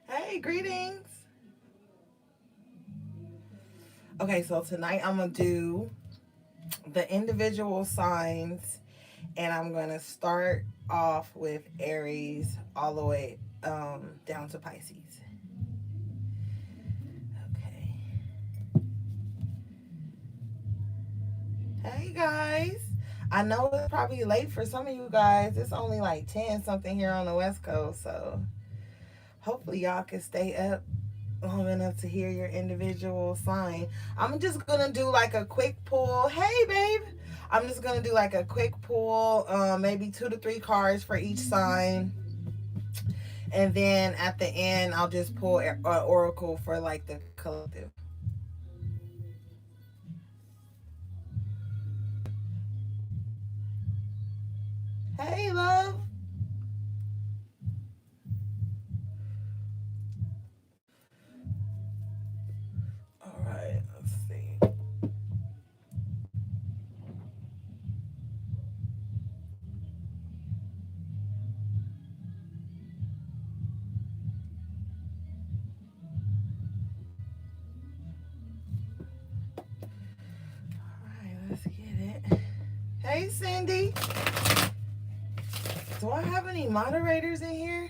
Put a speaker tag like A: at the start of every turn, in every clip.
A: Hey, greetings. Okay, so tonight I'm going to do the individual signs, and I'm going to start off with Aries all the way down to Pisces. Okay. Hey, guys. I know it's probably late for some of you guys. It's only like 10 something here on the West Coast, so hopefully y'all can stay up long enough to hear your individual sign. I'm just gonna do like a quick pull. Hey, babe. I'm just gonna do like a quick pull, maybe 2 to 3 cards for each sign, and then at the end, I'll just pull an oracle for like the collective. Hey, love. All right, let's see. All right, let's get it. Hey, Cindy. Do I have any moderators in here?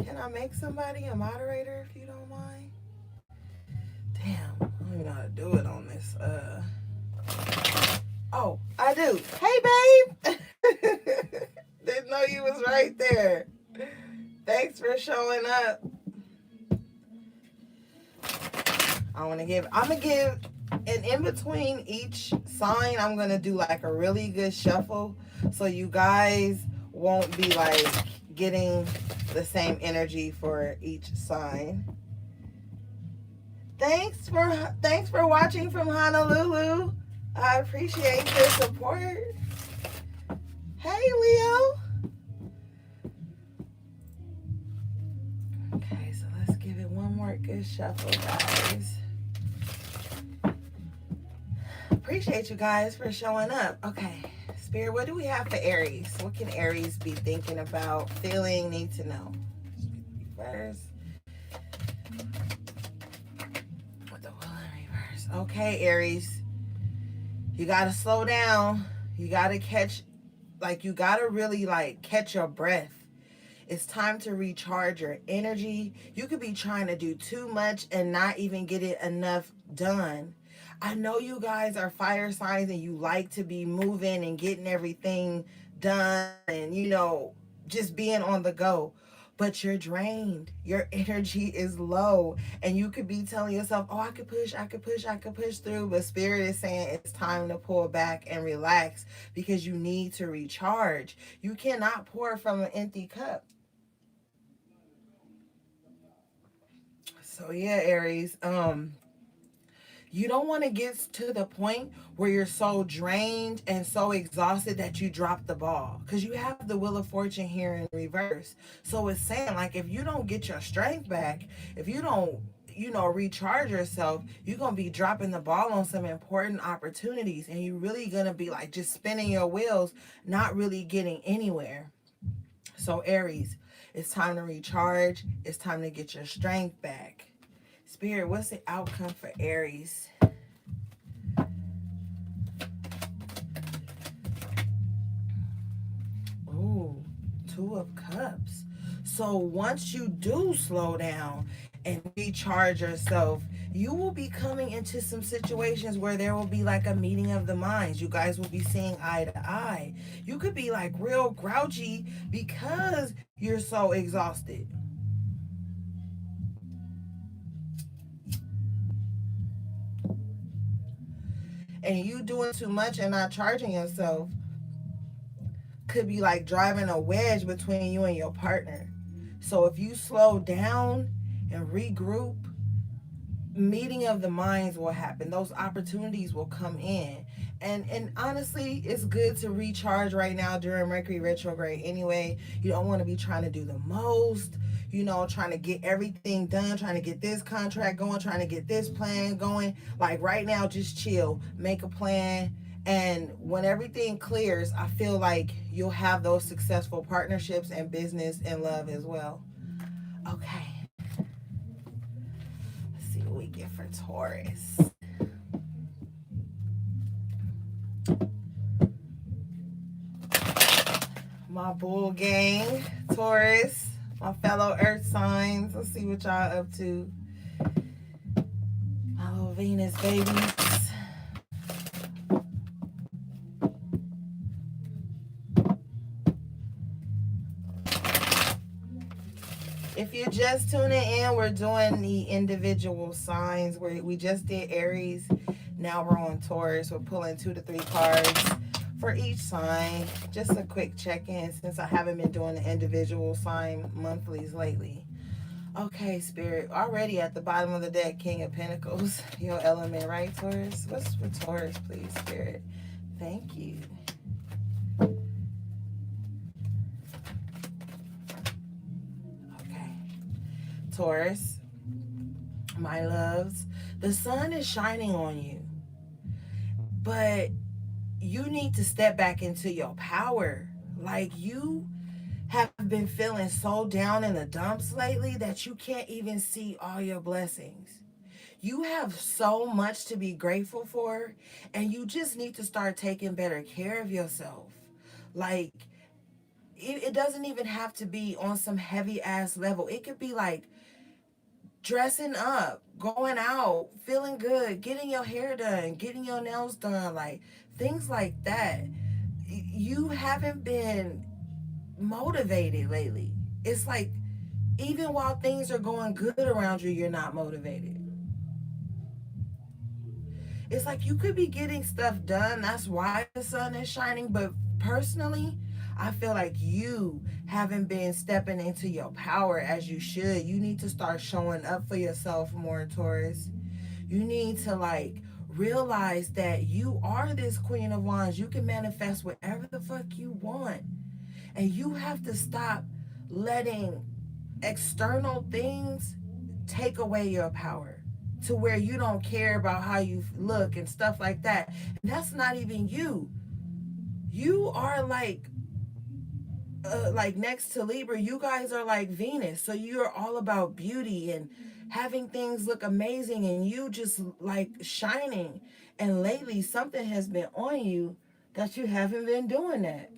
A: Can I make somebody a moderator if you don't mind? Damn, I don't even know how to do it on this. Oh, I do. Hey, babe. Didn't know you was right there. Thanks for showing up. I'm gonna give, and in between each sign, I'm gonna do like a really good shuffle, so you guys won't be like getting the same energy for each sign. Thanks for watching from Honolulu. I appreciate your support. Hey, Leo. Okay, so let's give it one more good shuffle, guys. Appreciate you guys for showing up. Okay, Spirit, what do we have for Aries? What can Aries be thinking about, feeling, need to know? Reverse. With the will in reverse. Okay, Aries. You gotta slow down. You gotta you gotta really like catch your breath. It's time to recharge your energy. You could be trying to do too much and not even get it enough done. I know you guys are fire signs and you like to be moving and getting everything done and, just being on the go. But you're drained. Your energy is low. And you could be telling yourself, oh, I could push through. But Spirit is saying it's time to pull back and relax because you need to recharge. You cannot pour from an empty cup. So yeah, Aries, you don't want to get to the point where you're so drained and so exhausted that you drop the ball, because you have the Wheel of Fortune here in reverse. So it's saying like if you don't get your strength back, if you don't recharge yourself, you're gonna be dropping the ball on some important opportunities, and you're really gonna be like just spinning your wheels, not really getting anywhere. So Aries, it's time to recharge. It's time to get your strength back. Spirit, what's the outcome for Aries? Ooh, Two of Cups. So once you do slow down and recharge yourself, you will be coming into some situations where there will be like a meeting of the minds. You guys will be seeing eye to eye. You could be like real grouchy because you're so exhausted. And you doing too much and not charging yourself could be like driving a wedge between you and your partner. So if you slow down and regroup, meeting of the minds will happen. Those opportunities will come in. And honestly, it's good to recharge right now during Mercury retrograde anyway. You don't want to be trying to do the most, trying to get everything done, trying to get this contract going, trying to get this plan going. Like right now, just chill, make a plan. And when everything clears, I feel like you'll have those successful partnerships and business and love as well. Okay. get for Taurus? My bull gang, Taurus, my fellow earth signs. Let's see what y'all up to. My little Venus babies. If you're just tuning in, we're doing the individual signs. We just did Aries. Now we're on Taurus. We're pulling 2 to 3 cards for each sign. Just a quick check-in since I haven't been doing the individual sign monthlies lately. Okay, Spirit. Already at the bottom of the deck, King of Pentacles. Your element, right, Taurus? What's for Taurus, please, Spirit? Thank you. Taurus, my loves, the sun is shining on you, but you need to step back into your power. Like, you have been feeling so down in the dumps lately that you can't even see all your blessings. You have so much to be grateful for, and you just need to start taking better care of yourself. Like, it doesn't even have to be on some heavy ass level. It could be like dressing up, going out, feeling good, getting your hair done, getting your nails done, like things like that. You haven't been motivated lately. It's like, even while things are going good around you, you're not motivated. It's like you could be getting stuff done. That's why the sun is shining. But personally, I feel like you haven't been stepping into your power as you should. You need to start showing up for yourself more, Taurus. You need to like realize that you are this Queen of Wands. You can manifest whatever the fuck you want. And you have to stop letting external things take away your power to where you don't care about how you look and stuff like that. And that's not even you. You are like next to Libra, you guys are like Venus. So you're all about beauty and having things look amazing and you just like shining. And lately something has been on you that you haven't been doing that.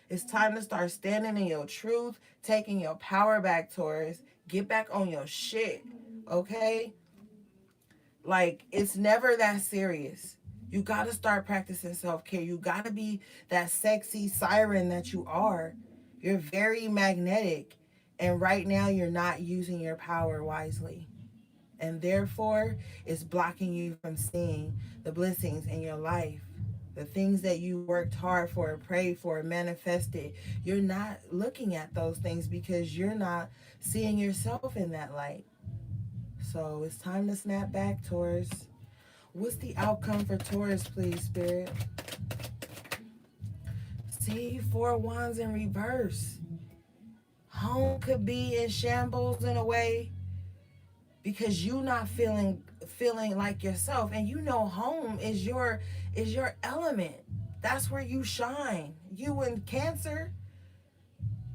A: It's time to start standing in your truth, taking your power back, Taurus. Get back on your shit, okay? Like, it's never that serious. You got to start practicing self-care. You got to be that sexy siren that you are. You're very magnetic. And right now, you're not using your power wisely. And therefore, it's blocking you from seeing the blessings in your life. The things that you worked hard for, prayed for, manifested. You're not looking at those things because you're not seeing yourself in that light. So it's time to snap back, Taurus. What's the outcome for Taurus, please, Spirit? See, 4 Wands in reverse. Home could be in shambles in a way because you not feeling like yourself. And you know home is your element. That's where you shine. You in Cancer,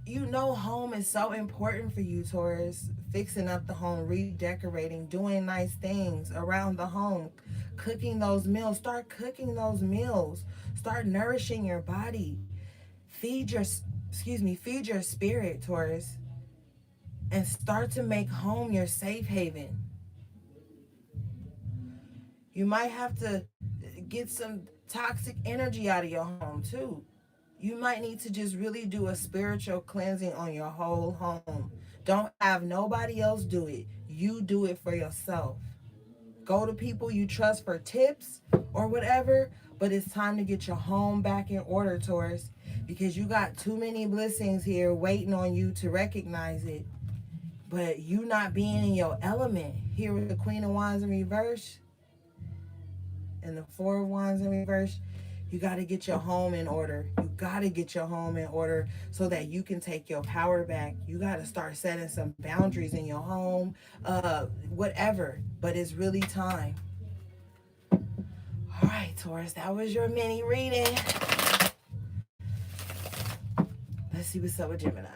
A: you know home is so important for you, Taurus. Fixing up the home, redecorating, doing nice things around the home, cooking those meals. Start cooking those meals. Start nourishing your body. Feed your spirit, Taurus. And start to make home your safe haven. You might have to get some toxic energy out of your home too. You might need to just really do a spiritual cleansing on your whole home. Don't have nobody else do it. You do it for yourself. Go to people you trust for tips or whatever, but it's time to get your home back in order, Taurus, because you got too many blessings here waiting on you to recognize it. But you not being in your element. Here with the Queen of Wands in reverse and the 4 of Wands in reverse, you got to get your home in order. You got to get your home in order so that you can take your power back. You got to start setting some boundaries in your home, whatever. But it's really time. All right, Taurus, that was your mini reading. Let's see what's up with Gemini.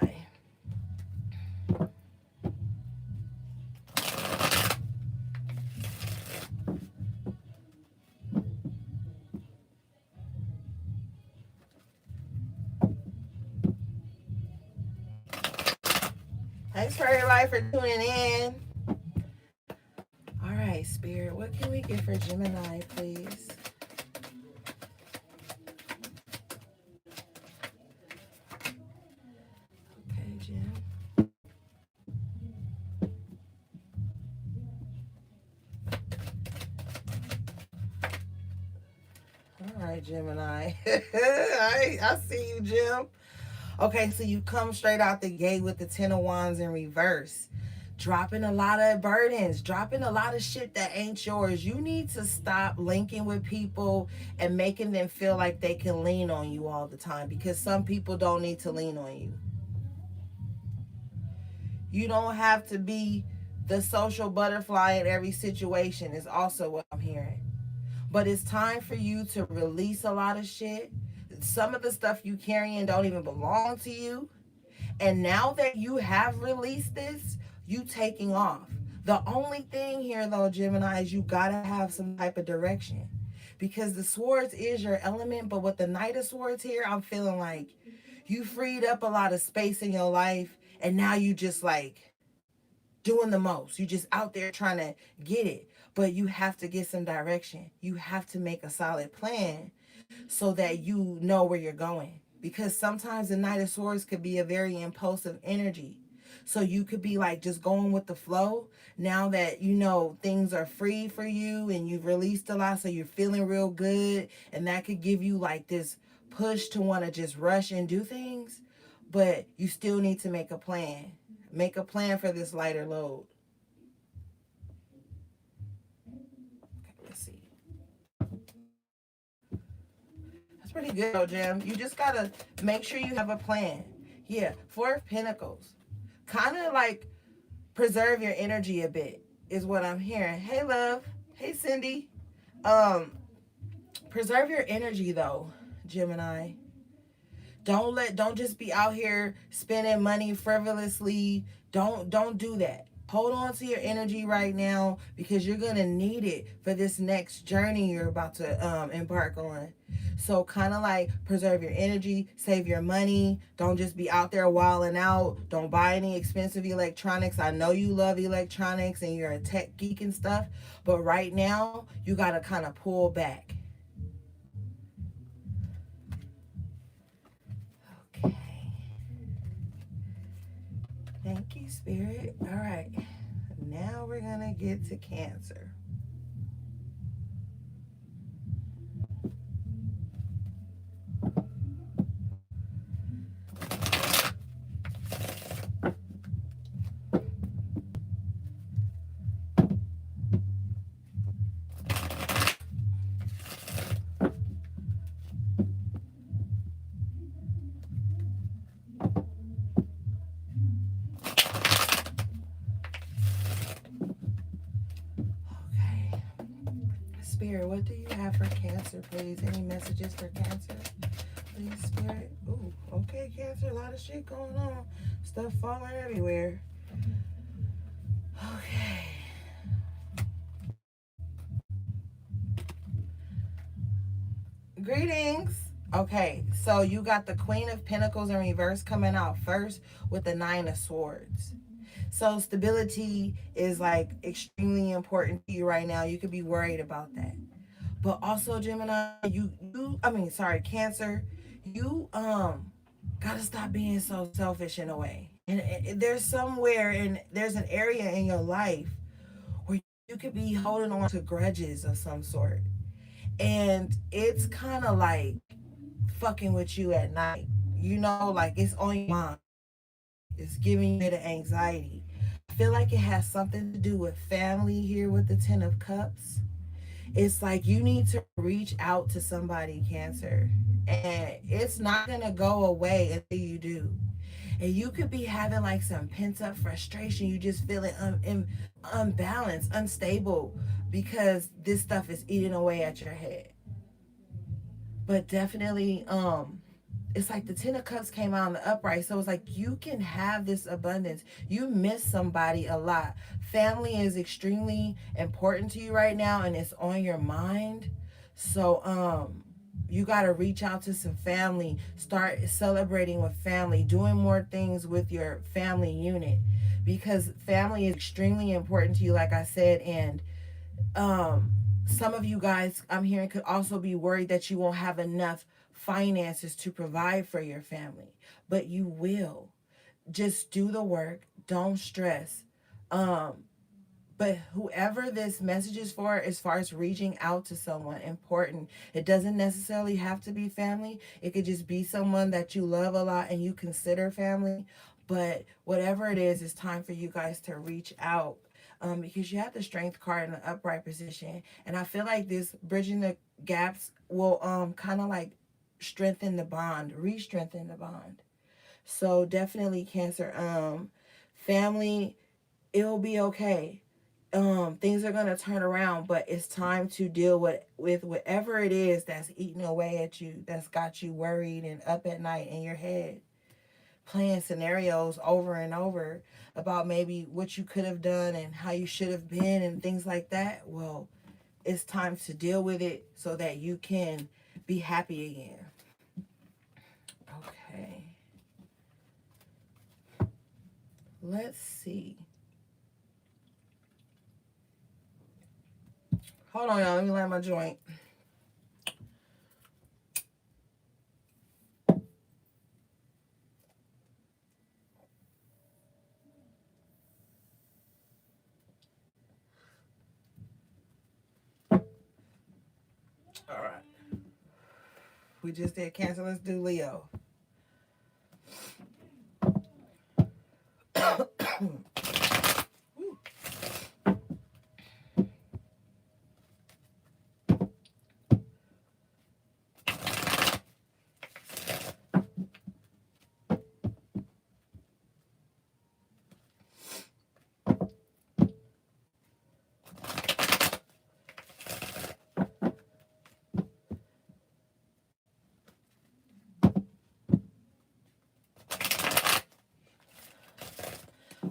A: Thanks for everybody for tuning in. All right, Spirit, what can we get for Gemini, please? Okay, Jim. All right, Gemini. I see you, Jim. Okay, so you come straight out the gate with the Ten of Wands in reverse. Dropping a lot of burdens, dropping a lot of shit that ain't yours. You need to stop linking with people and making them feel like they can lean on you all the time, because some people don't need to lean on you. You don't have to be the social butterfly in every situation, is also what I'm hearing. But it's time for you to release a lot of shit. Some of the stuff you carrying don't even belong to you. And now that you have released this, you taking off. The only thing here though, Gemini, is you gotta have some type of direction. Because the swords is your element, but with the Knight of Swords here, I'm feeling like you freed up a lot of space in your life, and now you just like doing the most. You just out there trying to get it. But you have to get some direction. You have to make a solid plan so that you know where you're going. Because sometimes the Knight of Swords could be a very impulsive energy. So you could be like just going with the flow. Now that you know things are free for you and you've released a lot, so you're feeling real good. And that could give you like this push to want to just rush and do things. But you still need to make a plan. Make a plan for this lighter load. Okay, let's see. That's pretty good, though, Jim. You just gotta make sure you have a plan. Yeah, Four of Pentacles. Kind of like preserve your energy a bit is what I'm hearing. Hey, love. Hey, Cindy. Preserve your energy though, Gemini. Don't just be out here spending money frivolously. Don't do that. Hold on to your energy right now, because you're gonna need it for this next journey you're about to embark on. So kind of like preserve your energy, save your money. Don't just be out there wilding out. Don't buy any expensive electronics. I know you love electronics and you're a tech geek and stuff, but right now you gotta kind of pull back. Okay. Thank you, Spirit. All right. Now we're going to get to Cancer. Spirit, what do you have for Cancer, please? Any messages for Cancer? Please, Spirit. Ooh, okay, Cancer. A lot of shit going on. Stuff falling everywhere. Okay. Greetings. Okay, so you got the Queen of Pentacles in reverse coming out first with the Nine of Swords. So stability is like extremely important to you right now. You could be worried about that. But also, Gemini, Cancer, you gotta stop being so selfish in a way. And there's an area in your life where you could be holding on to grudges of some sort. And it's kind of like fucking with you at night. You know, like it's on your mind. It's giving you the anxiety. I feel like it has something to do with family here with the Ten of Cups. It's like you need to reach out to somebody, Cancer. And it's not going to go away until you do. And you could be having like some pent up frustration. You just feeling unbalanced, unstable, because this stuff is eating away at your head. But definitely, it's like the Ten of Cups came out in the upright. So it's like you can have this abundance. You miss somebody a lot. Family is extremely important to you right now, and it's on your mind. So You got to reach out to some family, start celebrating with family, doing more things with your family unit, because family is extremely important to you, like I said. And some of you guys, I'm hearing, could also be worried that you won't have enough finances to provide for your family, but you will. Just do the work, don't stress. But whoever this message is for, as far as reaching out to someone important, it doesn't necessarily have to be family. It could just be someone that you love a lot and you consider family. But whatever it is, it's time for you guys to reach out, because you have the strength card in the upright position. And I feel like this bridging the gaps will kind of like strengthen the bond, re-strengthen the bond. So definitely, Cancer, family, it'll be okay. Things are gonna turn around, but it's time to deal with whatever it is that's eating away at you, that's got you worried and up at night in your head, playing scenarios over and over about maybe what you could have done and how you should have been and things like that. Well, it's time to deal with it so that you can be happy again. Okay. Let's see. Hold on, y'all. Let me light my joint. All right. We just did Cancer. Let's do Leo.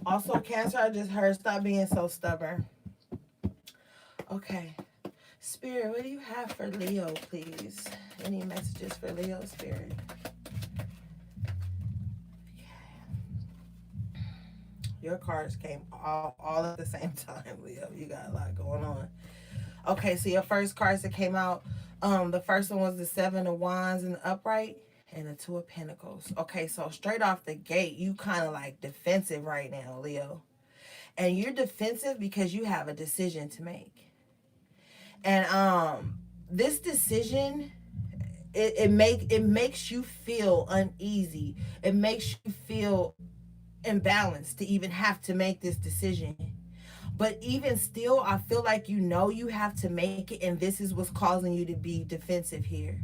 A: Also, Cancer, I just heard, stop being so stubborn. Okay. Spirit, what do you have for Leo, please? Any messages for Leo, Spirit? Your cards came all at the same time, Leo. You got a lot going on. Okay, so your first cards that came out, the first one was the Seven of Wands in the upright and the Two of Pentacles. Okay, so straight off the gate, you kind of like defensive right now, Leo. And you're defensive because you have a decision to make. And this decision, it makes you feel uneasy. It makes you feel imbalanced to even have to make this decision. But even still, I feel like you have to make it, and this is what's causing you to be defensive here.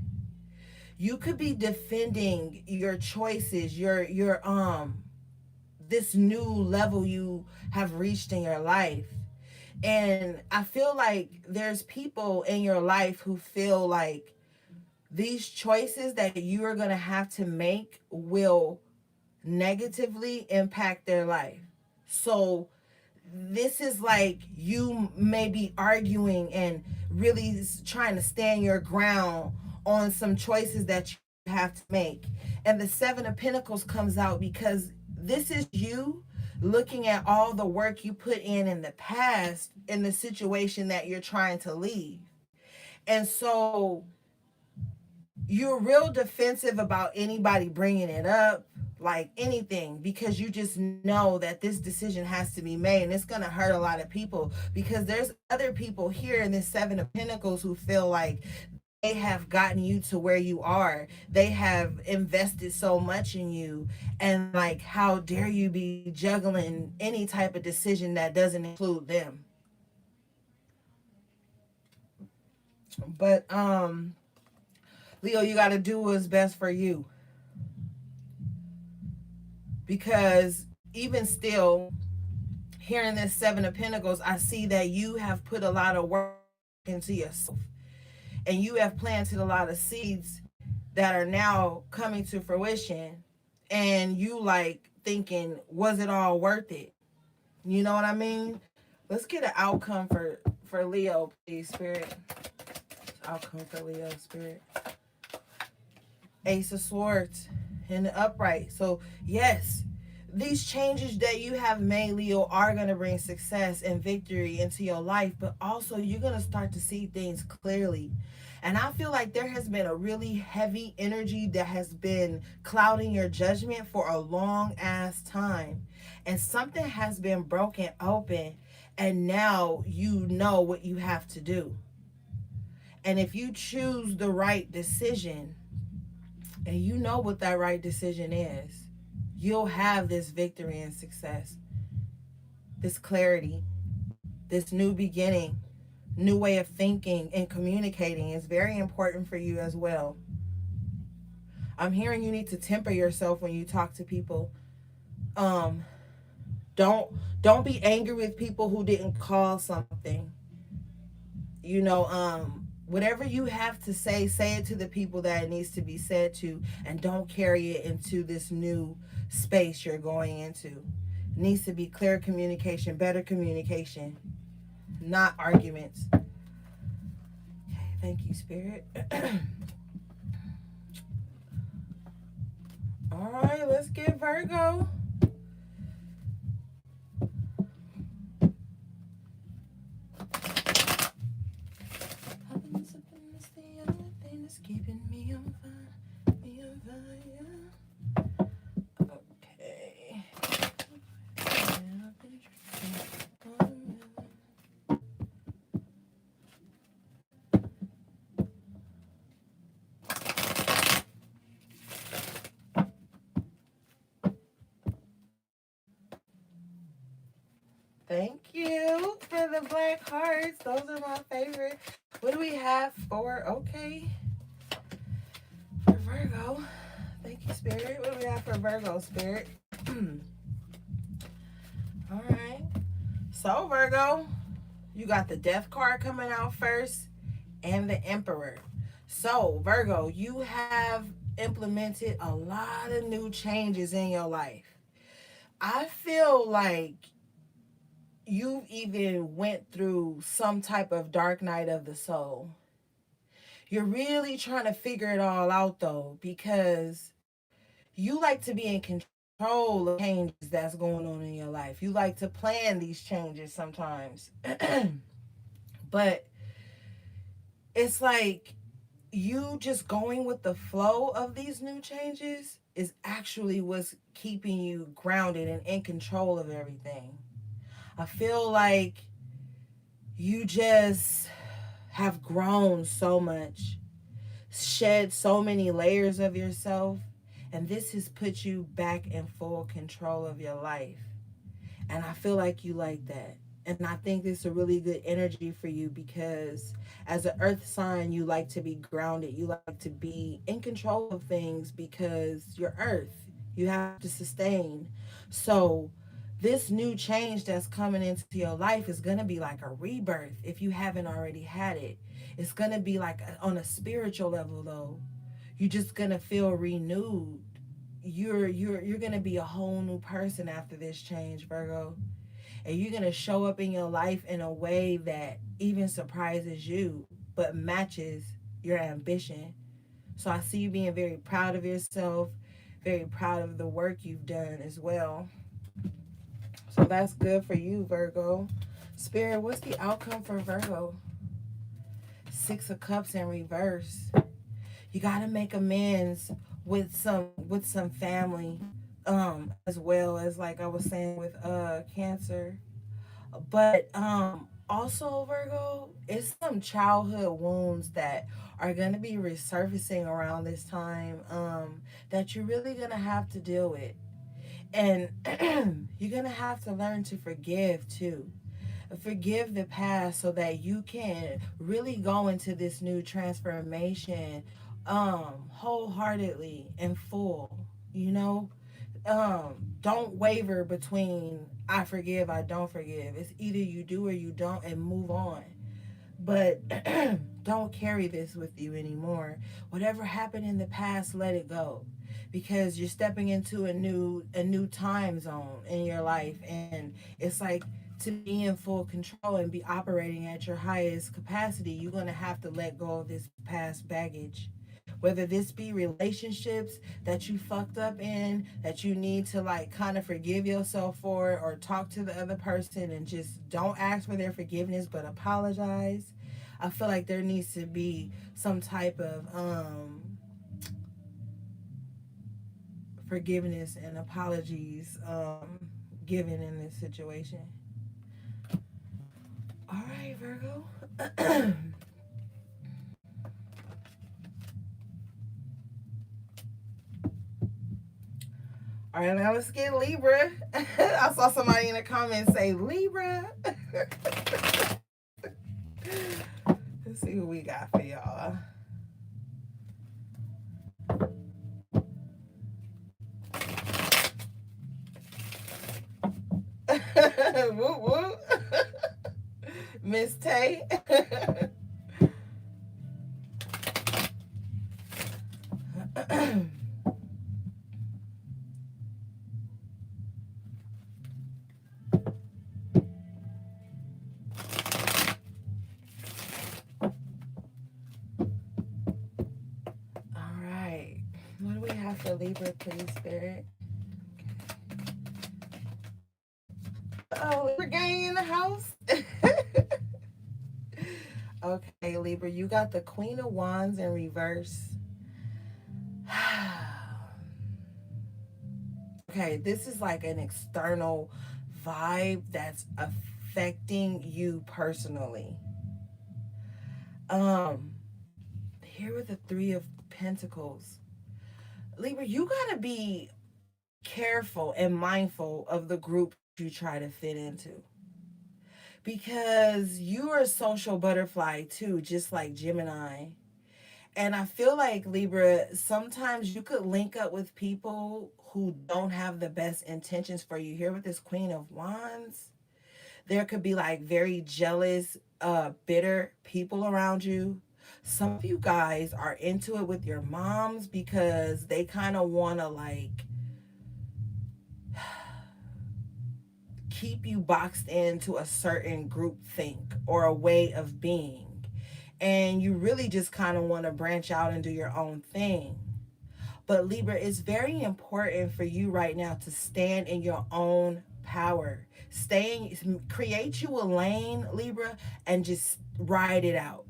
A: You could be defending your choices, your this new level you have reached in your life. And I feel like there's people in your life who feel like these choices that you are going to have to make will negatively impact their life. So this is like you may be arguing and really trying to stand your ground on some choices that you have to make. And the Seven of Pentacles comes out because this is you looking at all the work you put in the past in the situation that you're trying to leave. And so you're real defensive about anybody bringing it up, like anything, because you just know that this decision has to be made, and it's going to hurt a lot of people, because there's other people here in this Seven of Pentacles who feel like they have gotten you to where you are. They have invested so much in you, and like, how dare you be juggling any type of decision that doesn't include them. But Leo, you got to do what's best for you, because even still, here in this Seven of Pentacles, I see that you have put a lot of work into yourself, and you have planted a lot of seeds that are now coming to fruition, and you like thinking, was it all worth it? You know what I mean? Let's get an outcome for Leo, please, Spirit. Outcome for Leo, Spirit. Ace of Swords in the upright. So yes, these changes that you have made, Leo, are going to bring success and victory into your life, but also you're going to start to see things clearly. And I feel like there has been a really heavy energy that has been clouding your judgment for a long ass time. And something has been broken open, and now you know what you have to do. And if you choose the right decision, and you know what that right decision is, you'll have this victory and success, this clarity, this new beginning, new way of thinking and communicating is very important for you as well. I'm hearing you need to temper yourself when you talk to people. Um, don't don't be angry with people who didn't call something. Whatever you have to say it to the people that it needs to be said to, and don't carry it into this new space you're going into. It needs to be clear communication, better communication, not arguments. Okay, thank you, Spirit. All right, let's get Virgo. Keeping me on fire, me on fire. Okay. Thank you for the black hearts. Those are my favorite. What do we have for, okay, for Virgo? Thank you, Spirit. What do we have for Virgo, Spirit? All right. So, Virgo, you got the Death card coming out first and the Emperor. So, Virgo, you have implemented a lot of new changes in your life. I feel like you've even went through some type of dark night of the soul. You're really trying to figure it all out though, because you like to be in control of changes that's going on in your life. You like to plan these changes sometimes. But it's like you just going with the flow of these new changes is actually what's keeping you grounded and in control of everything. I feel like you just have grown so much, shed so many layers of yourself, and this has put you back in full control of your life. And I feel like you like that. And I think this is a really good energy for you because as an earth sign, you like to be grounded. You like to be in control of things because you're earth. You have to sustain. So this new change that's coming into your life is going to be like a rebirth if you haven't already had it. It's going to be like on a spiritual level though. You're just going to feel renewed. You're going to be a whole new person after this change, Virgo. And you're going to show up in your life in a way that even surprises you but matches your ambition. So I see you being very proud of yourself, very proud of the work you've done as well. So that's good for you, Virgo. Spirit, what's the outcome for Virgo? Six of Cups in reverse. You got to make amends with some family, as well as like I was saying with Cancer. But also, Virgo, it's some childhood wounds that are going to be resurfacing around this time, that you're really going to have to deal with. And you're going to have to learn to forgive too. Forgive the past so that you can really go into this new transformation, wholeheartedly and full, you know? Don't waver between I forgive, I don't forgive. It's either you do or you don't and move on. But don't carry this with you anymore. Whatever happened in the past, let it go. Because you're stepping into a new time zone in your life, and it's like to be in full control and be operating at your highest capacity, you're going to have to let go of this past baggage, Whether this be relationships that you fucked up in, that you need to like kind of forgive yourself for, or talk to the other person and just don't ask for their forgiveness but apologize. I feel like there needs to be some type of forgiveness and apologies given in this situation. All right, Virgo. All right, now let's get Libra. I saw somebody in the comments say Libra. Let's see what we got for y'all. Whoop, whoop. Miss Tay. What do we have for Libra, please, Spirit? Oh, Libra gang in the house. Okay, Libra, you got the Queen of Wands in reverse. Okay, this is like an external vibe that's affecting you personally. Here with the Three of Pentacles. Libra, you gotta be careful and mindful of the group you try to fit into, because you are a social butterfly too, just like Gemini. And I feel like, Libra, sometimes you could link up with people who don't have the best intentions for you. Here with this Queen of Wands, there could be like very jealous, bitter people around you. Some of you guys are into it with your moms because they kind of want to like keep you boxed into a certain group think or a way of being. And you really just kind of want to branch out and do your own thing. But Libra, it's very important for you right now to stand in your own power. Create you a lane, Libra, and just ride it out.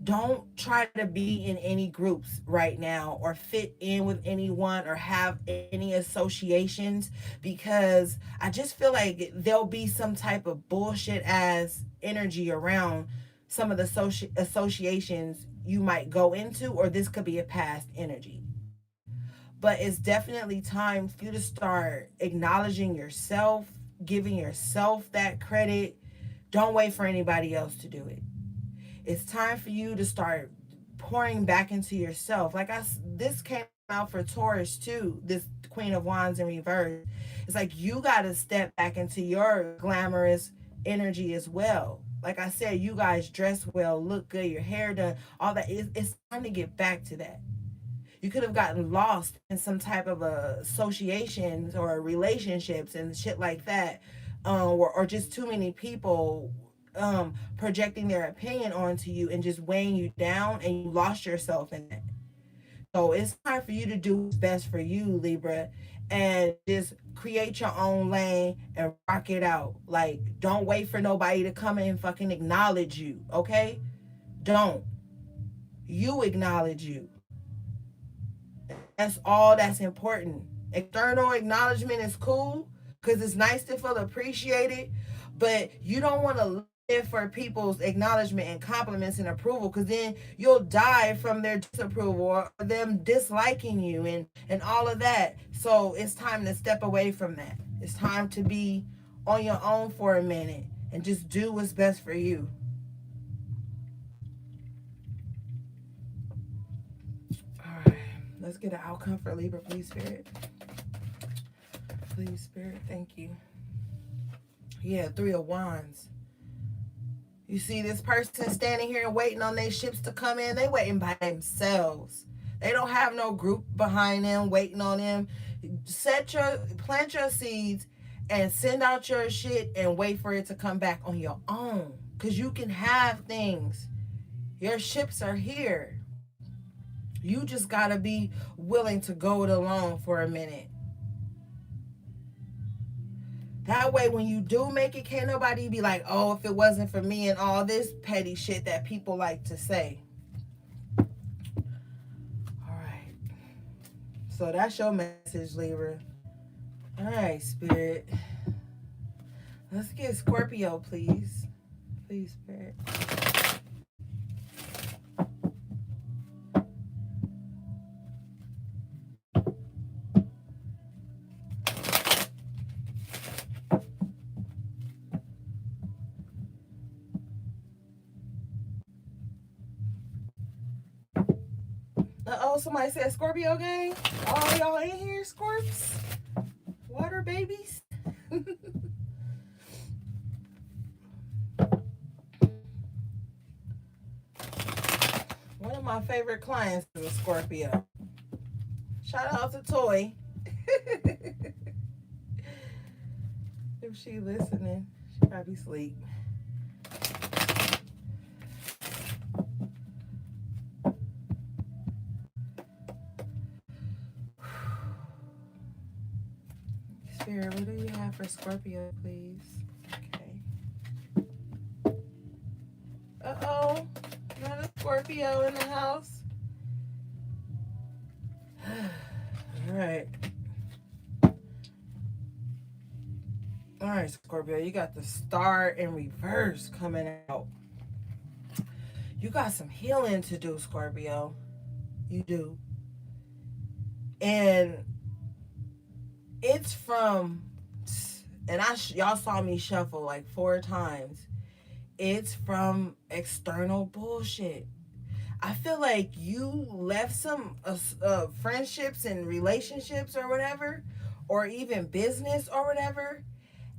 A: Don't try to be in any groups right now or fit in with anyone or have any associations, because I just feel like there'll be some type of bullshit ass energy around some of the associations you might go into, or this could be a past energy. But it's definitely time for you to start acknowledging yourself, giving yourself that credit. Don't wait for anybody else to do it. It's time for you to start pouring back into yourself. This came out for Taurus too, this Queen of Wands in reverse. It's like you got to step back into your glamorous energy as well. Like I said, you guys dress well, look good, your hair done, all that. It's time to get back to that. You could have gotten lost in some type of associations or relationships and shit like that, or just too many people projecting their opinion onto you and just weighing you down, and you lost yourself in that. So it's time for you to do what's best for you, Libra, and just create your own lane and rock it out. Like, don't wait for nobody to come and fucking acknowledge you, okay? Don't. You acknowledge you. That's all that's important. External acknowledgement is cool because it's nice to feel appreciated, but you don't want to live for people's acknowledgement and compliments and approval, because then you'll die from their disapproval or them disliking you and all of that. So it's time to step away from that. It's time to be on your own for a minute and just do what's best for you. All right, let's get an outcome for Libra, please, Spirit. Please, Spirit, thank you. Yeah, Three of Wands. You see this person standing here and waiting on their ships to come in. They waiting by themselves. They don't have no group behind them waiting on them. Plant your seeds and send out your shit and wait for it to come back on your own. Because you can have things. Your ships are here. You just gotta be willing to go it alone for a minute. That way, when you do make it, can't nobody be like, oh, if it wasn't for me and all this petty shit that people like to say. All right. So that's your message, Libra. All right, Spirit. Let's get Scorpio, please. Please, Spirit. Uh-oh, somebody said Scorpio gang. All y'all in here, Scorps? Water babies? One of my favorite clients is a Scorpio. Shout out to Toy. If she listening, she probably sleep. Spirit, what do you have for Scorpio, please? Okay. Uh-oh. Not a Scorpio in the house. All right. All right, Scorpio, you got the Star in reverse coming out. You got some healing to do, Scorpio. You do. And it's from, and y'all saw me shuffle like 4 times. It's from external bullshit. I feel like you left some friendships and relationships or whatever, or even business or whatever,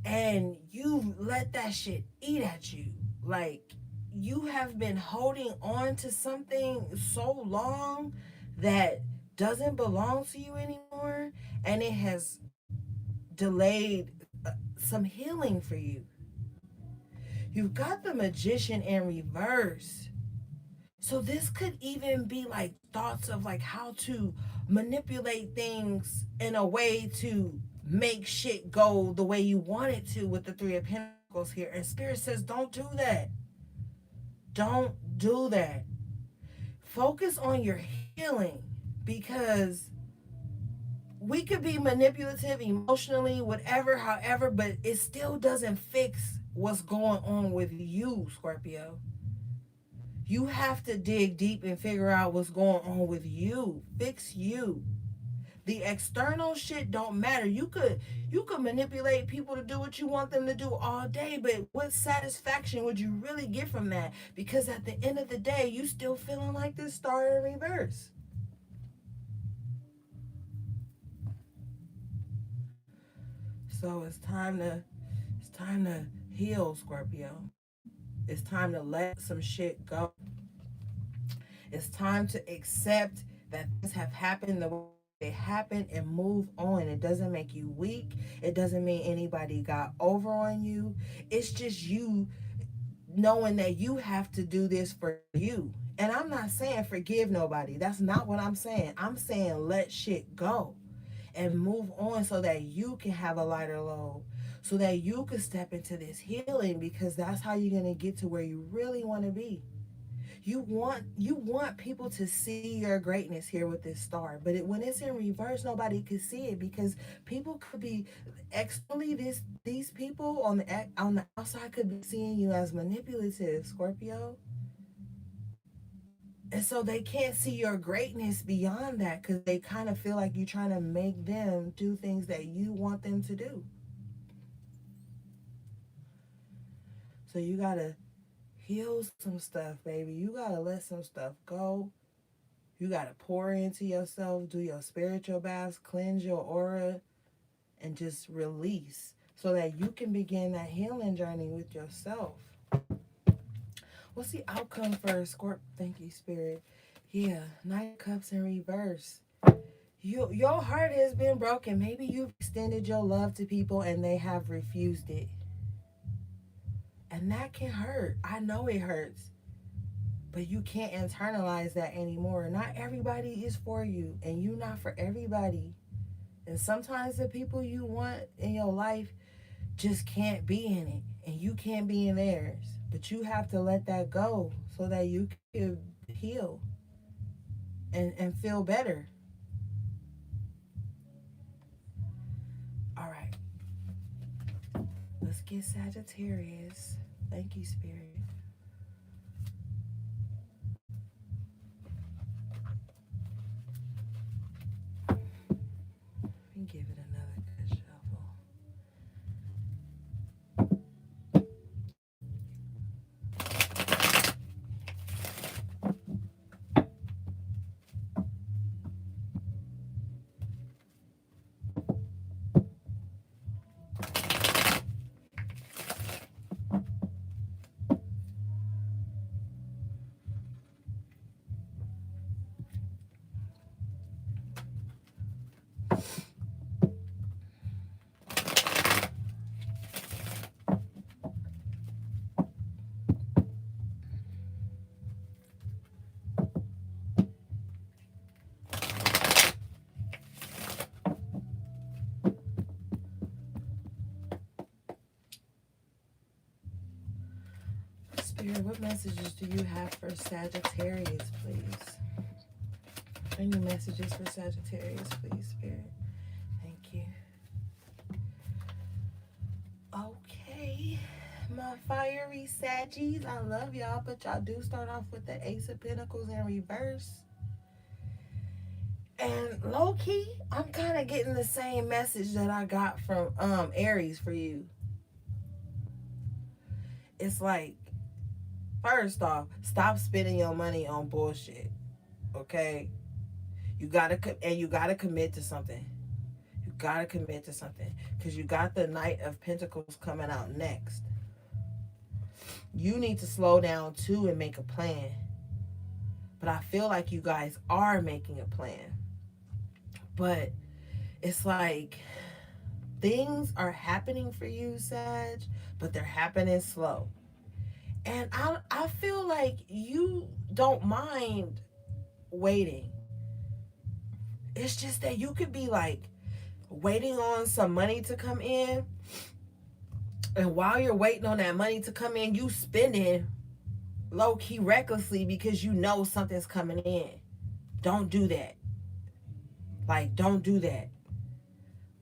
A: and you let that shit eat at you. Like, you have been holding on to something so long that doesn't belong to you anymore, and it has delayed some healing for you. You've got the Magician in reverse. So this could even be like thoughts of like how to manipulate things in a way to make shit go the way you want it to with the 3 of Pentacles here. And Spirit says, don't do that. Don't do that. Focus on your healing, because we could be manipulative emotionally, whatever, however, but it still doesn't fix what's going on with you, Scorpio. You have to dig deep and figure out what's going on with you. Fix you. The external shit don't matter. You could manipulate people to do what you want them to do all day, but what satisfaction would you really get from that? Because at the end of the day, you still feeling like this Star in reverse. So it's time to heal, Scorpio. It's time to let some shit go. It's time to accept that things have happened the way they happen and move on. It doesn't make you weak. It doesn't mean anybody got over on you. It's just you knowing that you have to do this for you. And I'm not saying forgive nobody. That's not what I'm saying. I'm saying let shit go and move on so that you can have a lighter load, so that you can step into this healing, because that's how you're going to get to where you really want to be. You want people to see your greatness here with this Star, but when it's in reverse, nobody could see it, because people could be externally, these people on the outside could be seeing you as manipulative, Scorpio. And so they can't see your greatness beyond that, because they kind of feel like you're trying to make them do things that you want them to do. So you got to heal some stuff, baby. You got to let some stuff go. You got to pour into yourself, do your spiritual baths, cleanse your aura, and just release so that you can begin that healing journey with yourself. What's the outcome for Scorpio? Thank you, Spirit. Yeah, Knight of Cups in reverse. Your heart has been broken. Maybe you've extended your love to people and they have refused it. And that can hurt. I know it hurts. But you can't internalize that anymore. Not everybody is for you, and you not for everybody. And sometimes the people you want in your life just can't be in it, and you can't be in theirs. But you have to let that go so that you can heal and feel better. All right, let's get Sagittarius. Thank you, Spirit. Let me give it another good shuffle. Spirit, what messages do you have for Sagittarius, please? Any messages for Sagittarius, please, Spirit? Thank you. Okay, my fiery Saggies, I love y'all, but y'all do start off with the Ace of Pentacles in reverse. And low-key, I'm kind of getting the same message that I got from Aries for you. It's like, first off, stop spending your money on bullshit, okay? You gotta commit to something. You gotta commit to something, because you got the Knight of Pentacles coming out next. You need to slow down too and make a plan. But I feel like you guys are making a plan. But it's like things are happening for you, Sag, but they're happening slow. And I feel like you don't mind waiting. It's just that you could be like waiting on some money to come in. And while you're waiting on that money to come in, you spending low-key recklessly because you know something's coming in. Don't do that. Like, don't do that.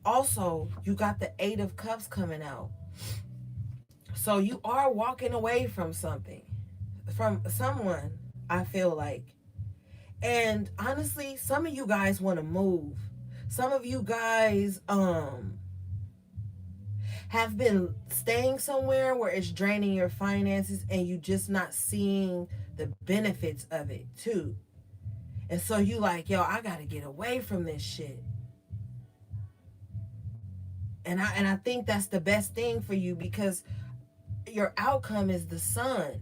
A: Also, you got the Eight of Cups coming out. So you are walking away from something, from someone, I feel like. And honestly, some of you guys want to move. Some of you guys have been staying somewhere where it's draining your finances and you just not seeing the benefits of it too. And so you like, yo, I gotta get away from this shit. And I think that's the best thing for you, because your outcome is the sun.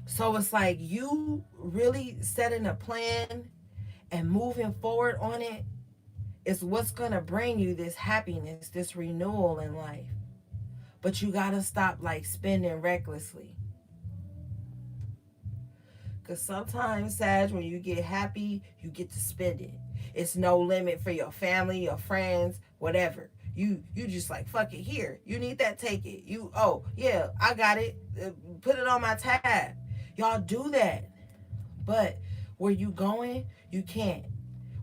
A: So it's like you really setting a plan and moving forward on it is what's gonna bring you this happiness, this renewal in life. But you gotta stop like spending recklessly. Because sometimes, Sag, when you get happy, you get to spend it. It's no limit for your family, your friends, whatever. You just like, fuck it, here. You need that, take it. Oh, yeah, I got it. Put it on my tab. Y'all do that. But where you going, you can't.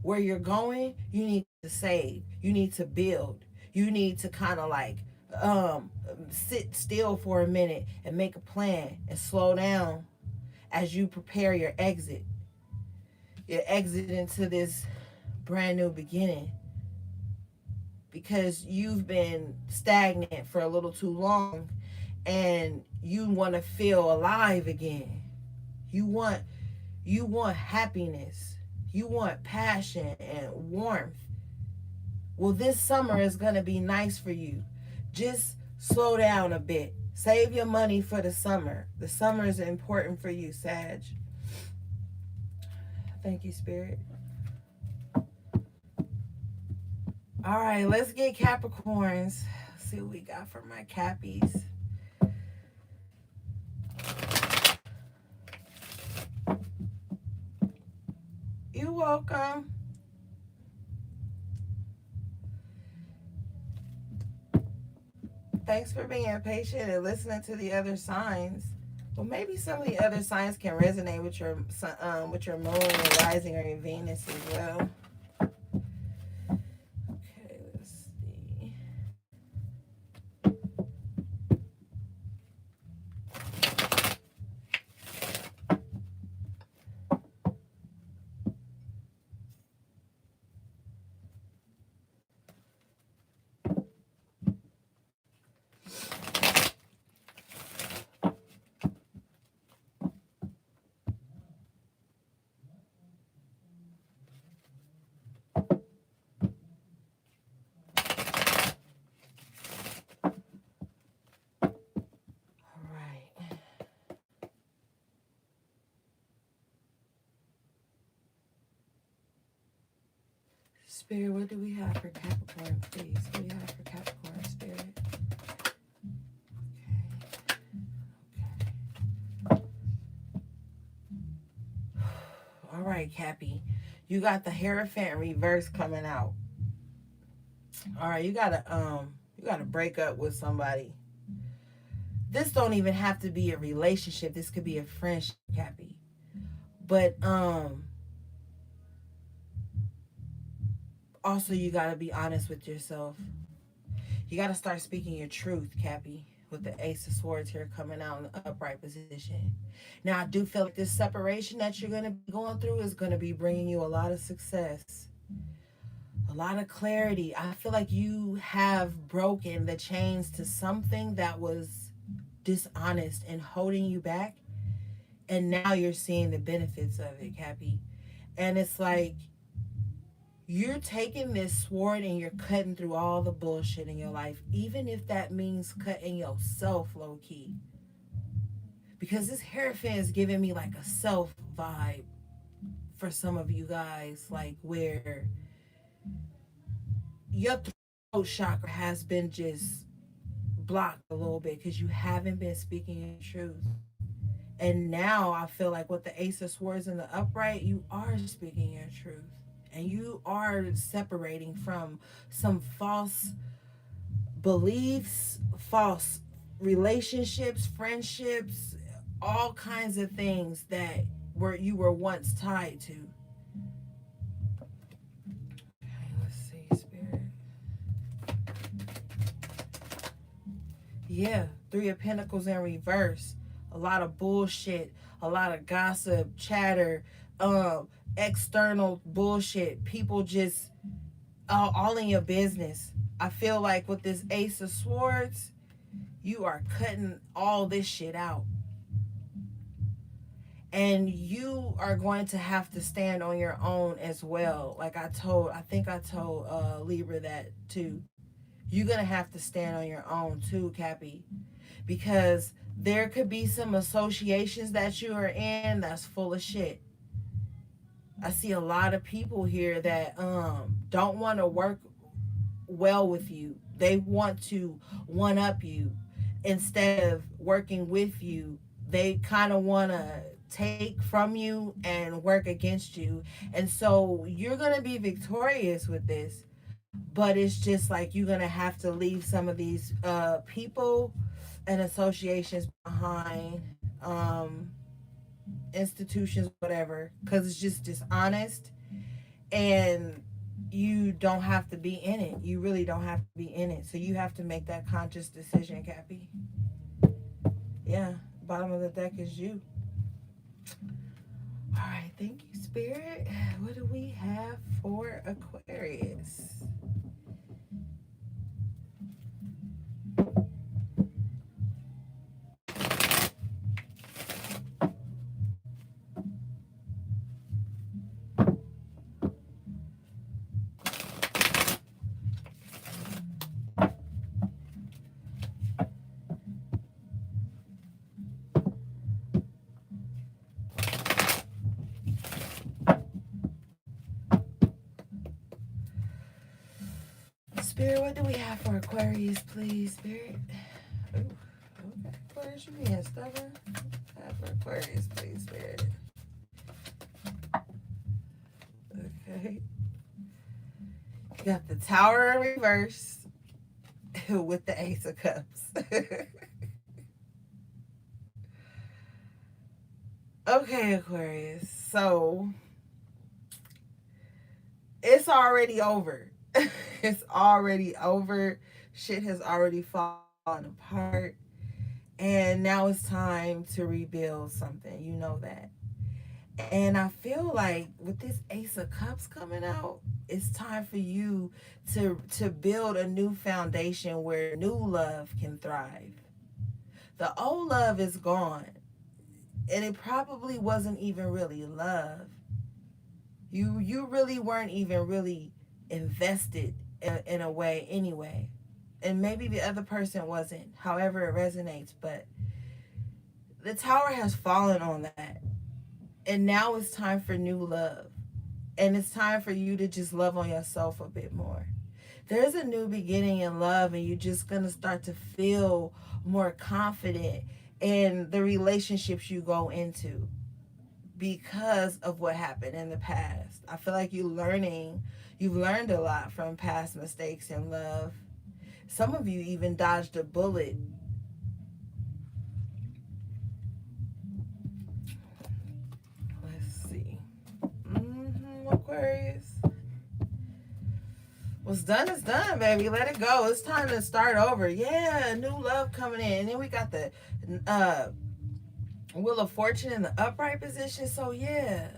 A: Where you're going, you need to save. You need to build. You need to kind of like sit still for a minute and make a plan and slow down as you prepare your exit. Your exit into this brand new beginning. Because you've been stagnant for a little too long and you want to feel alive again. You want happiness. You want passion and warmth. Well, this summer is going to be nice for you. Just slow down a bit. Save your money for the summer. The summer is important for you, Sag. Thank you, Spirit. All right, let's get Capricorns. Let's see what we got for my Cappies. welcome. Thanks for being patient and listening to the other signs. Well, maybe some of the other signs can resonate with your moon, your rising, or your Venus as well. Okay, let's see. All right. Spirit, what do we have for Capricorn, please? What do you have for Capricorn, Spirit? Okay. All right, Cappy. You got the Hierophant reverse coming out. All right, you gotta break up with somebody. This don't even have to be a relationship. This could be a friendship, Cappy. But also you gotta be honest with yourself. You gotta start speaking your truth, Cappy. With the Ace of Swords here coming out in the upright position. Now, I do feel like this separation that you're gonna be going through is gonna be bringing you a lot of success, a lot of clarity. I feel like you have broken the chains to something that was dishonest and holding you back, and now you're seeing the benefits of it, Cappy. And it's like you're taking this sword and you're cutting through all the bullshit in your life, even if that means cutting yourself low key. Because this Hierophant is giving me like a self vibe for some of you guys, like where your throat chakra has been just blocked a little bit because you haven't been speaking your truth. And now I feel like with the Ace of Swords in the upright, you are speaking your truth. And you are separating from some false beliefs, false relationships, friendships, all kinds of things that you were once tied to. Okay, let's see, Spirit. Yeah, Three of Pentacles in reverse. A lot of bullshit, a lot of gossip, chatter, external bullshit. People just all in your business. I feel like with this Ace of Swords, you are cutting all this shit out. And you are going to have to stand on your own as well. Like I think I told Libra that too. You're going to have to stand on your own too, Cappy. Because there could be some associations that you are in that's full of shit. I see a lot of people here that don't want to work well with you. They want to one up you instead of working with you. They kind of want to take from you and work against you. And so you're going to be victorious with this, but it's just like you're going to have to leave some of these people and associations behind, institutions, whatever, because it's just dishonest, and you don't have to be in it. You really don't have to be in it. So you have to make that conscious decision, Cappy. Yeah, bottom of the deck is you. All right, thank you, Spirit. What do we have for Aquarius? Spirit, what do we have for Aquarius, please, Spirit? Ooh, okay, Aquarius, you being stubborn. Have for Aquarius, please, Spirit. Okay. You got the Tower in reverse with the Ace of Cups. Okay, Aquarius. So it's already over. It's already over. Shit has already fallen apart. And now it's time to rebuild something. You know that. And I feel like with this Ace of Cups coming out, it's time for you to build a new foundation where new love can thrive. The old love is gone, and it probably wasn't even really love. You really weren't even really invested in a way anyway. And maybe the other person wasn't, however it resonates, but the tower has fallen on that. And now it's time for new love. And it's time for you to just love on yourself a bit more. There's a new beginning in love, and you're just going to start to feel more confident in the relationships you go into because of what happened in the past. I feel like you've learned a lot from past mistakes in love. Some of you even dodged a bullet. Let's see. Aquarius. What's done is done, baby. Let it go. It's time to start over. Yeah, new love coming in. And then we got the Wheel of Fortune in the upright position. So yeah,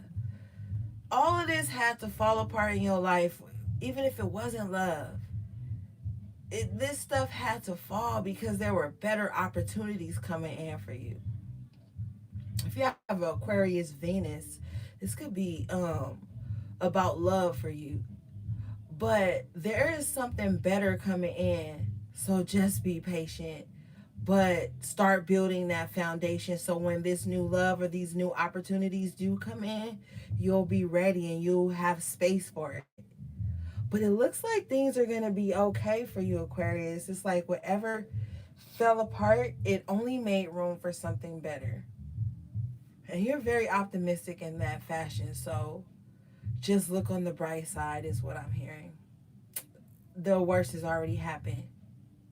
A: all of this had to fall apart in your life, even if it wasn't love. This stuff had to fall because there were better opportunities coming in for you. If you have an Aquarius Venus, this could be about love for you. But there is something better coming in. So just be patient. But start building that foundation so when this new love or these new opportunities do come in, you'll be ready and you'll have space for it. But it looks like things are going to be okay for you, Aquarius. It's like whatever fell apart, it only made room for something better. And you're very optimistic in that fashion. So just look on the bright side is what I'm hearing. The worst has already happened.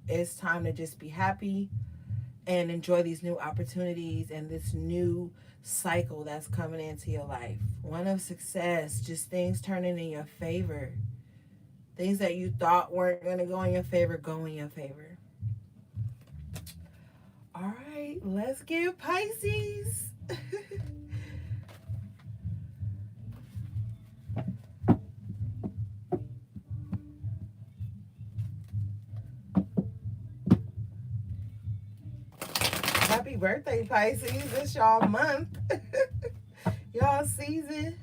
A: It's time to just be happy and enjoy these new opportunities and this new cycle that's coming into your life. One of success, just things turning in your favor. Things that you thought weren't going to go in your favor, go in your favor. All right, let's get Pisces. Happy birthday, Pisces. It's y'all month. Y'all season.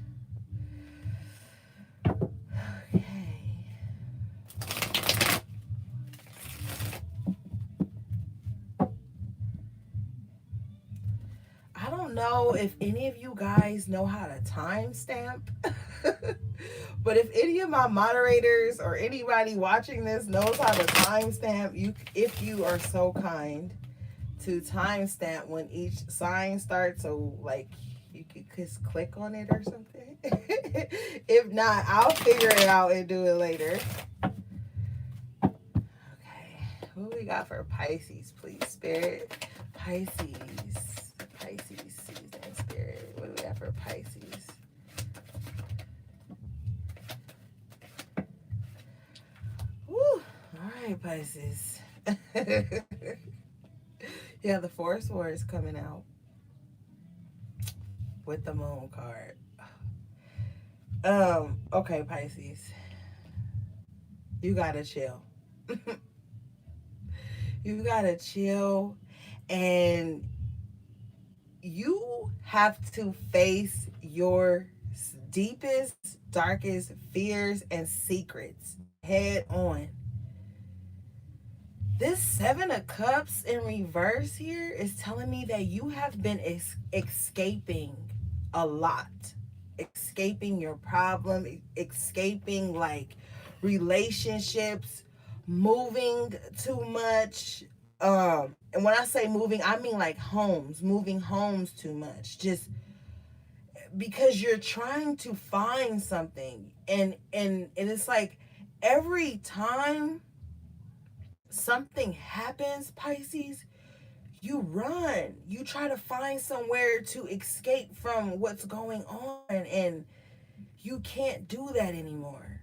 A: Okay. I don't know if any of you guys know how to timestamp. But if any of my moderators or anybody watching this knows how to timestamp, if you are so kind to timestamp when each sign starts, so like you could just click on it or something. If not, I'll figure it out and do it later. Okay, who we got for Pisces, please, Spirit? Pisces season, Spirit. What do we got for Pisces? Woo! All right, Pisces. Yeah, the Force War is coming out with the Moon card. Okay, Pisces. You gotta chill. You gotta chill, and you have to face your deepest, darkest fears and secrets head on. This Seven of Cups in reverse here is telling me that you have been escaping a lot. Escaping your problem, escaping like relationships, moving too much. And when I say moving, I mean like moving homes too much. Just because you're trying to find something, and it's like every time something happens, Pisces, you run. You try to find somewhere to escape from what's going on, and you can't do that anymore.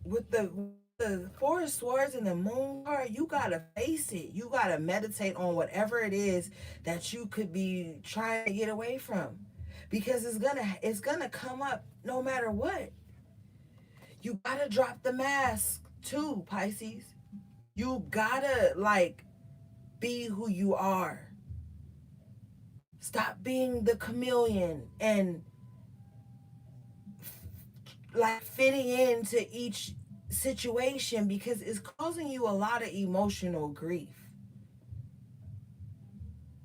A: With the Four of Swords and the Moon card, you gotta face it. You gotta meditate on whatever it is that you could be trying to get away from, because it's gonna come up no matter what. You gotta drop the mask too, Pisces. You gotta like be who you are. Stop being the chameleon and like fitting into each situation, because it's causing you a lot of emotional grief.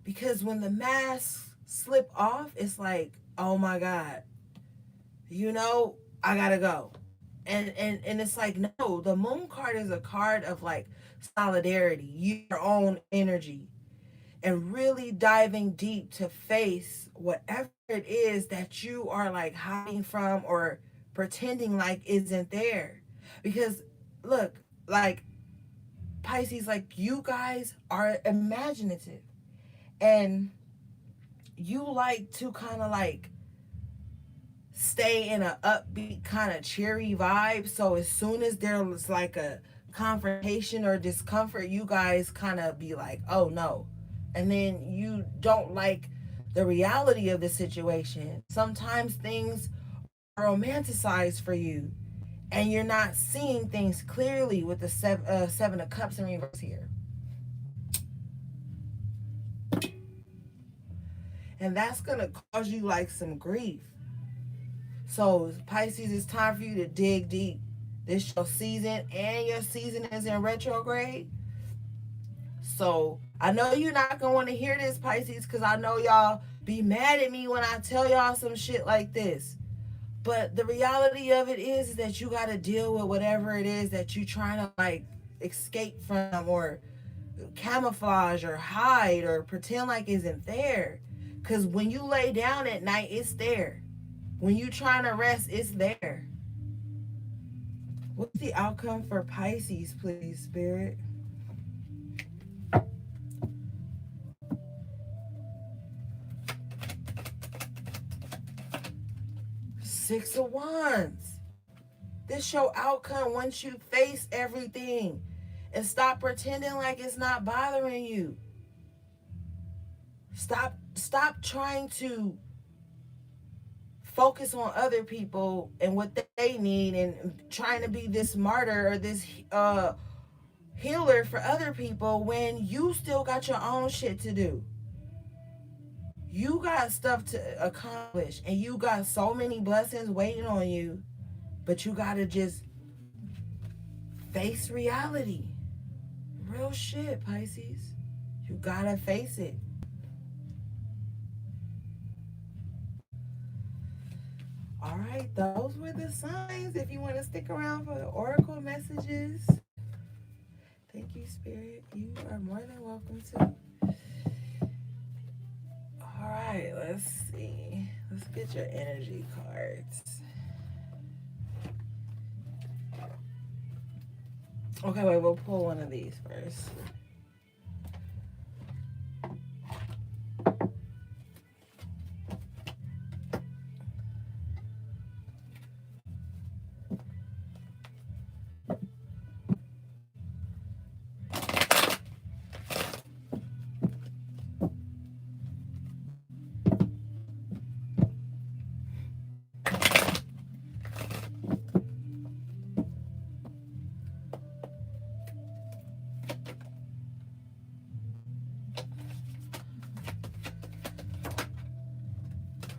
A: Because when the masks slip off, it's like, oh my God, I gotta go. And it's like, no, the moon card is a card of like solidarity, your own energy, and really diving deep to face whatever it is that you are like hiding from or pretending like isn't there. Because look, like Pisces, like you guys are imaginative, and you like to kind of like stay in a upbeat kind of cheery vibe. So as soon as there's like a confrontation or discomfort, you guys kind of be like, oh no. And then you don't like the reality of the situation. Sometimes things are romanticized for you, and you're not seeing things clearly with the seven of cups in reverse here. And that's going to cause you like some grief. So Pisces, it's time for you to dig deep. This your season, and your season is in retrograde. So I know you're not going to want to hear this, Pisces, because I know y'all be mad at me when I tell y'all some shit like this. But the reality of it is that you got to deal with whatever it is that you're trying to like escape from, or camouflage, or hide, or pretend like isn't there. Because when you lay down at night, it's there. When you trying to rest, it's there. What's the outcome for Pisces, please, Spirit? Six of Wands. This your outcome once you face everything and stop pretending like it's not bothering you. Stop trying to focus on other people and what they need, and trying to be this martyr or this healer for other people when you still got your own shit to do. You got stuff to accomplish, and you got so many blessings waiting on you, but you got to just face reality. Real shit, Pisces. You got to face it. All right, those were the signs. If you want to stick around for the oracle messages, thank you, Spirit. You are more than welcome to. All right, let's see. Let's get your energy cards. Okay, wait, we'll pull one of these first.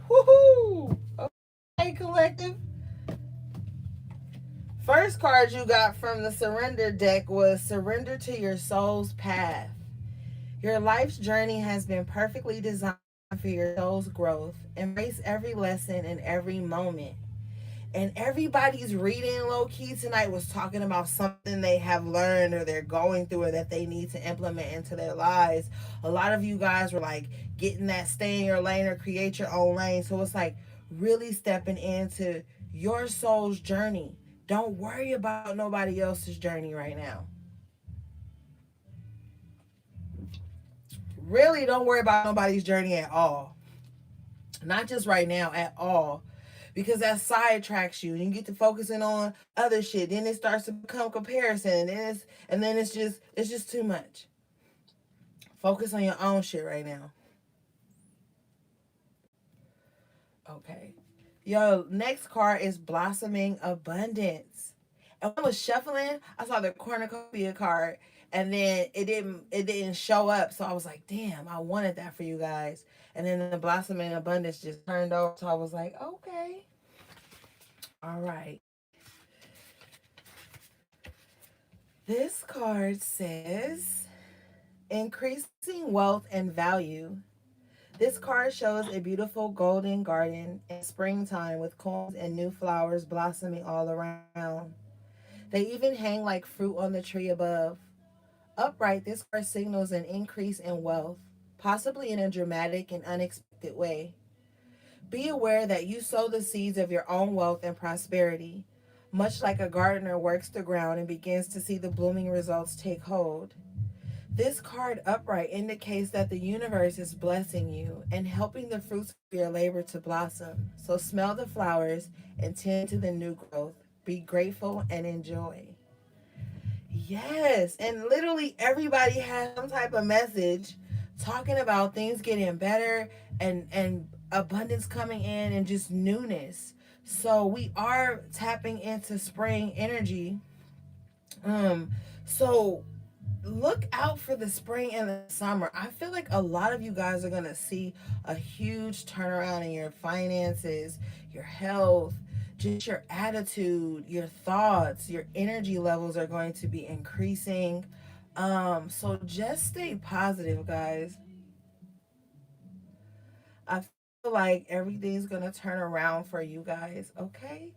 A: Woohoo! Okay, collective. First card you got from the surrender deck was surrender to your soul's path. Your life's journey has been perfectly designed for your soul's growth. Embrace every lesson and every moment. And everybody's reading low key tonight was talking about something they have learned or they're going through or that they need to implement into their lives. A lot of you guys were like getting that stay in your lane or create your own lane. So it's like really stepping into your soul's journey. Don't worry about nobody else's journey right now. Really, don't worry about nobody's journey at all. Not just right now, at all. Because that sidetracks you and you get to focusing on other shit. Then it starts to become comparison. And then it's just too much. Focus on your own shit right now. Okay. Yo, next card is Blossoming Abundance. And when I was shuffling, I saw the cornucopia card, and then it didn't show up. So I was like, damn, I wanted that for you guys. And then the Blossoming Abundance just turned over. So I was like, okay. All right. This card says increasing wealth and value. This card shows a beautiful golden garden in springtime with cones and new flowers blossoming all around. They even hang like fruit on the tree above. Upright, this card signals an increase in wealth, possibly in a dramatic and unexpected way. Be aware that you sow the seeds of your own wealth and prosperity, much like a gardener works the ground and begins to see the blooming results take hold. This card upright indicates that the universe is blessing you and helping the fruits of your labor to blossom. So smell the flowers and tend to the new growth. Be grateful and enjoy. Yes, and literally everybody has some type of message talking about things getting better and abundance coming in and just newness. So we are tapping into spring energy. So look out for the spring and the summer. I feel like a lot of you guys are going to see a huge turnaround in your finances, your health, just your attitude, your thoughts, your energy levels are going to be increasing. So just stay positive, guys. I feel like everything's going to turn around for you guys, okay?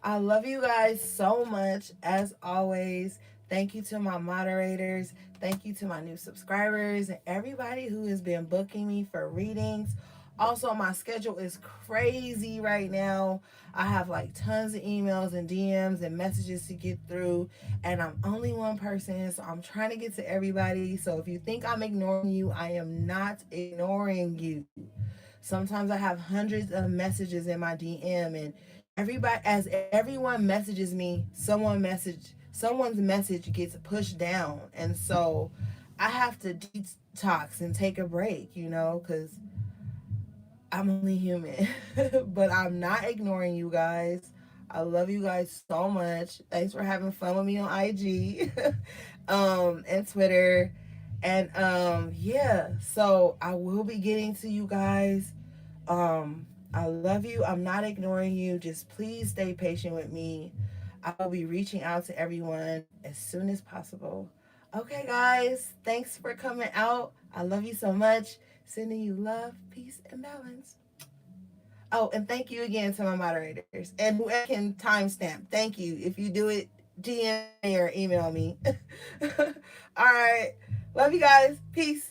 A: I love you guys so much. As always, thank you to my moderators. Thank you to my new subscribers and everybody who has been booking me for readings. Also, my schedule is crazy right now. I have like tons of emails and DMs and messages to get through, and I'm only one person, so I'm trying to get to everybody. So if you think I'm ignoring you, I am not ignoring you. Sometimes I have hundreds of messages in my DM, and everybody, as everyone messages me, someone's message gets pushed down, and so I have to detox and take a break, because I'm only human. But I'm not ignoring you guys. I love you guys so much. Thanks for having fun with me on IG, and Twitter. And yeah, so I will be getting to you guys. I love you. I'm not ignoring you. Just please stay patient with me. I will be reaching out to everyone as soon as possible. Okay, guys. Thanks for coming out. I love you so much. Sending you love, peace, and balance. Oh, and thank you again to my moderators and whoever can timestamp. Thank you. If you do it, DM me or email me. All right. Love you guys. Peace.